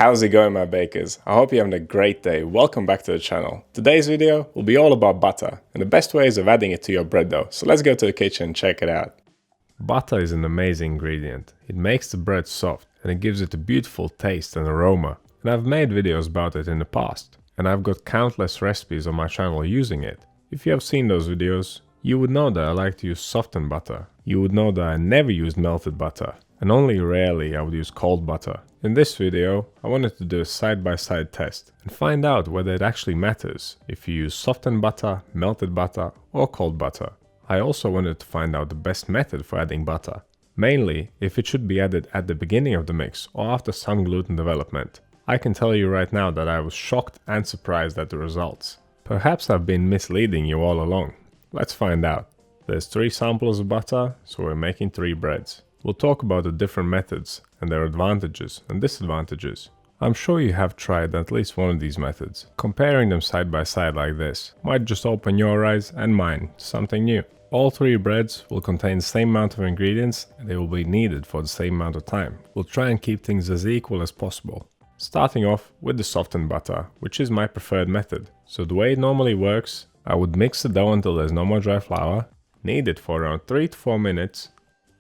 How's it going, my bakers? I hope you're having a great day. Welcome back to the channel. Today's video will be all about butter and the best ways of adding it to your bread dough. So let's go to the kitchen and check it out. Butter is an amazing ingredient. It makes the bread soft and it gives it a beautiful taste and aroma. And I've made videos about it in the past. And I've got countless recipes on my channel using it. If you have seen those videos, you would know that I like to use softened butter. You would know that I never used melted butter. And only rarely I would use cold butter. In this video, I wanted to do a side-by-side test and find out whether it actually matters if you use softened butter, melted butter or cold butter. I also wanted to find out the best method for adding butter. Mainly, if it should be added at the beginning of the mix or after some gluten development. I can tell you right now that I was shocked and surprised at the results. Perhaps I've been misleading you all along. Let's find out. There's 3 samples of butter, so we're making 3 breads. We'll talk about the different methods and their advantages and disadvantages. I'm sure you have tried at least one of these methods. Comparing them side by side like this might just open your eyes and mine to something new. All 3 breads will contain the same amount of ingredients and they will be kneaded for the same amount of time. We'll try and keep things as equal as possible. Starting off with the softened butter, which is my preferred method. So the way it normally works, I would mix the dough until there's no more dry flour, knead it for around 3 to 4 minutes,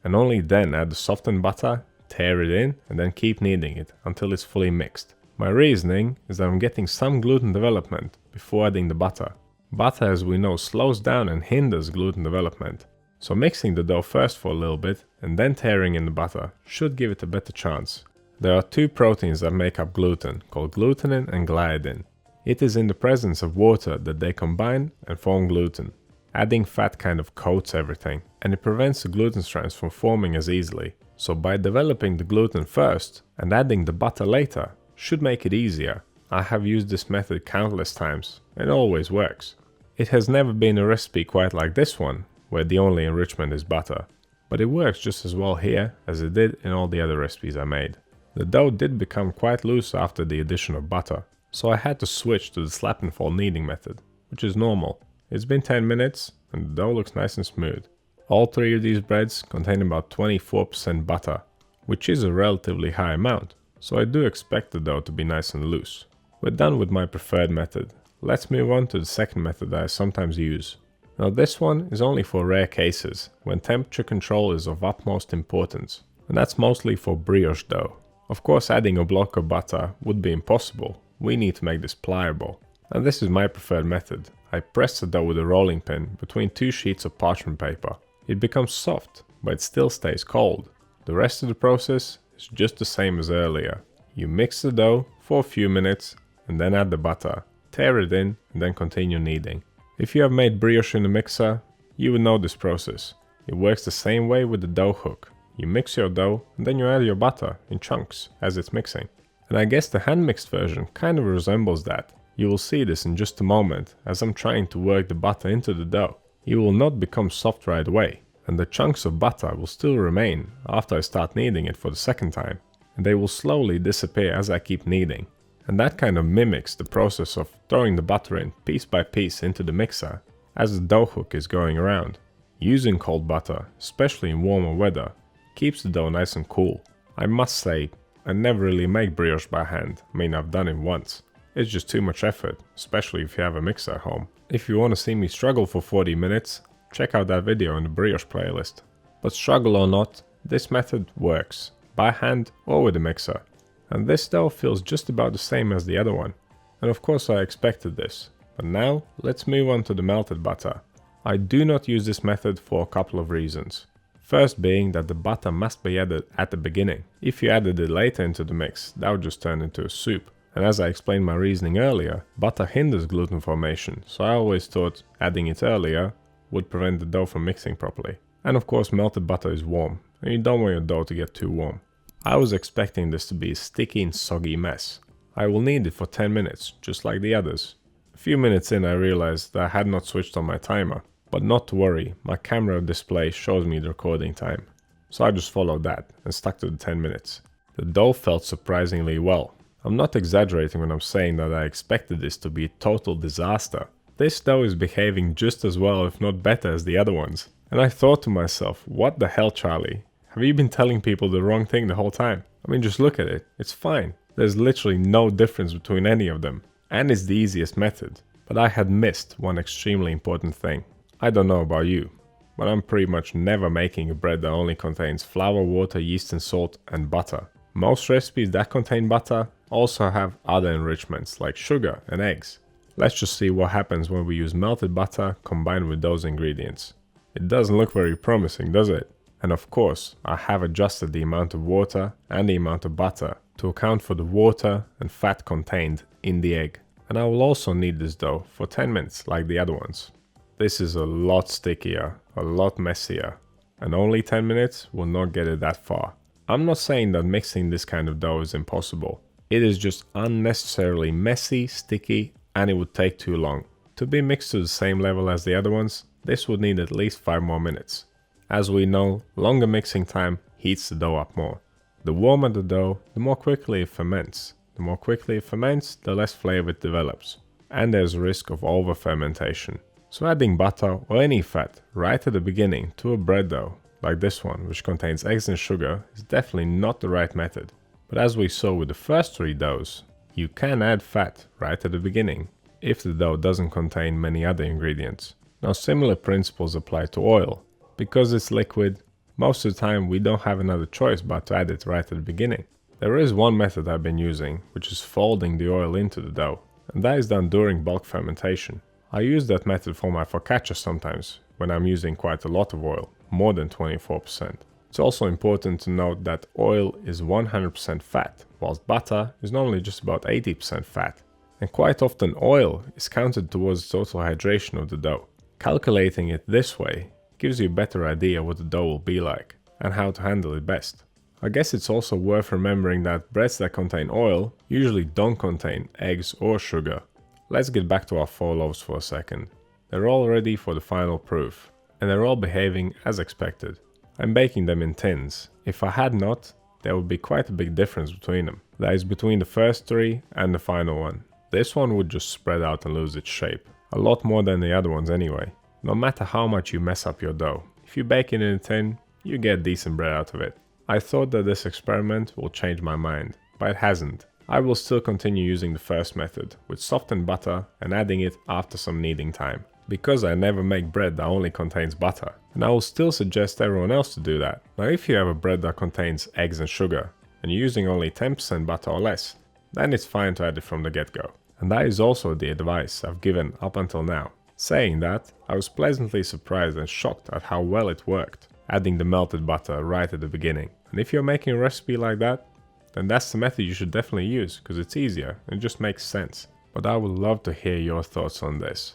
and only then add the softened butter, tear it in, and then keep kneading it until it's fully mixed. My reasoning is that I'm getting some gluten development before adding the butter. Butter, as we know, slows down and hinders gluten development. So mixing the dough first for a little bit and then tearing in the butter should give it a better chance. There are 2 proteins that make up gluten, called glutenin and gliadin. It is in the presence of water that they combine and form gluten. Adding fat kind of coats everything, and it prevents the gluten strands from forming as easily. So by developing the gluten first and adding the butter later should make it easier. I have used this method countless times and it always works. It has never been a recipe quite like this one, where the only enrichment is butter. But it works just as well here as it did in all the other recipes I made. The dough did become quite loose after the addition of butter, so I had to switch to the slap and fold kneading method, which is normal. It's been 10 minutes and the dough looks nice and smooth. All 3 of these breads contain about 24% butter, which is a relatively high amount, so I do expect the dough to be nice and loose. We're done with my preferred method. Let's move on to the second method that I sometimes use. Now this one is only for rare cases, when temperature control is of utmost importance, and that's mostly for brioche dough. Of course, adding a block of butter would be impossible. We need to make this pliable. And this is my preferred method. I press the dough with a rolling pin between 2 sheets of parchment paper. It becomes soft, but it still stays cold. The rest of the process is just the same as earlier. You mix the dough for a few minutes and then add the butter, tear it in and then continue kneading. If you have made brioche in a mixer, you would know this process. It works the same way with the dough hook. You mix your dough and then you add your butter in chunks as it's mixing. And I guess the hand-mixed version kind of resembles that. You will see this in just a moment as I'm trying to work the butter into the dough. It will not become soft right away, and the chunks of butter will still remain after I start kneading it for the second time, and they will slowly disappear as I keep kneading. And that kind of mimics the process of throwing the butter in piece by piece into the mixer as the dough hook is going around. Using cold butter, especially in warmer weather, keeps the dough nice and cool. I must say, I never really make brioche by hand. I mean, I've done it once. It's just too much effort, especially if you have a mixer at home. If you want to see me struggle for 40 minutes, check out that video in the brioche playlist. But struggle or not, this method works, by hand or with a mixer. And this dough feels just about the same as the other one. And of course I expected this. But now, let's move on to the melted butter. I do not use this method for a couple of reasons. First being that the butter must be added at the beginning. If you added it later into the mix, that would just turn into a soup. And as I explained my reasoning earlier, butter hinders gluten formation, so I always thought adding it earlier would prevent the dough from mixing properly. And of course melted butter is warm, and you don't want your dough to get too warm. I was expecting this to be a sticky and soggy mess. I will knead it for 10 minutes, just like the others. A few minutes in I realized that I had not switched on my timer, but not to worry, my camera display shows me the recording time. So I just followed that and stuck to the 10 minutes. The dough felt surprisingly well. I'm not exaggerating when I'm saying that I expected this to be a total disaster. This dough is behaving just as well, if not better, as the other ones. And I thought to myself, what the hell, Charlie? Have you been telling people the wrong thing the whole time? I mean, just look at it. It's fine. There's literally no difference between any of them, and it's the easiest method. But I had missed one extremely important thing. I don't know about you, but I'm pretty much never making a bread that only contains flour, water, yeast and salt and butter. Most recipes that contain butter also have other enrichments like sugar and eggs. Let's just see what happens when we use melted butter combined with those ingredients. It doesn't look very promising, does it? And of course, I have adjusted the amount of water and the amount of butter to account for the water and fat contained in the egg. And I will also knead this dough for 10 minutes like the other ones. This is a lot stickier, a lot messier, and only 10 minutes will not get it that far. I'm not saying that mixing this kind of dough is impossible. It is just unnecessarily messy, sticky, and it would take too long. To be mixed to the same level as the other ones, this would need at least 5 more minutes. As we know, longer mixing time heats the dough up more. The warmer the dough, the more quickly it ferments. The more quickly it ferments, the less flavor it develops. And there's a risk of over-fermentation. So adding butter or any fat right at the beginning to a bread dough, like this one, which contains eggs and sugar, is definitely not the right method. But as we saw with the first 3 doughs, you can add fat right at the beginning, if the dough doesn't contain many other ingredients. Now similar principles apply to oil. Because it's liquid, most of the time we don't have another choice but to add it right at the beginning. There is one method I've been using, which is folding the oil into the dough, and that is done during bulk fermentation. I use that method for my focaccia sometimes, when I'm using quite a lot of oil, more than 24%. It's also important to note that oil is 100% fat, whilst butter is normally just about 80% fat. And quite often oil is counted towards the total hydration of the dough. Calculating it this way gives you a better idea what the dough will be like, and how to handle it best. I guess it's also worth remembering that breads that contain oil usually don't contain eggs or sugar. Let's get back to our 4 loaves for a second. They're all ready for the final proof, and they're all behaving as expected. I'm baking them in tins. If I had not, there would be quite a big difference between them. That is between the first 3 and the final one. This one would just spread out and lose its shape. A lot more than the other ones anyway. No matter how much you mess up your dough, if you bake it in a tin, you get decent bread out of it. I thought that this experiment will change my mind, but it hasn't. I will still continue using the first method, with softened butter and adding it after some kneading time. Because I never make bread that only contains butter, and I will still suggest everyone else to do that. Now if you have a bread that contains eggs and sugar, and you're using only 10% butter or less, then it's fine to add it from the get-go. And that is also the advice I've given up until now. Saying that, I was pleasantly surprised and shocked at how well it worked, adding the melted butter right at the beginning. And if you're making a recipe like that, then that's the method you should definitely use, because it's easier and it just makes sense. But I would love to hear your thoughts on this.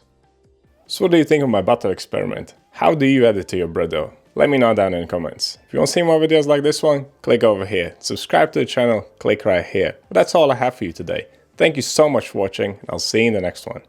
So what do you think of my butter experiment? How do you add it to your bread dough? Let me know down in the comments. If you want to see more videos like this one, click over here. Subscribe to the channel, click right here. But that's all I have for you today. Thank you so much for watching, and I'll see you in the next one.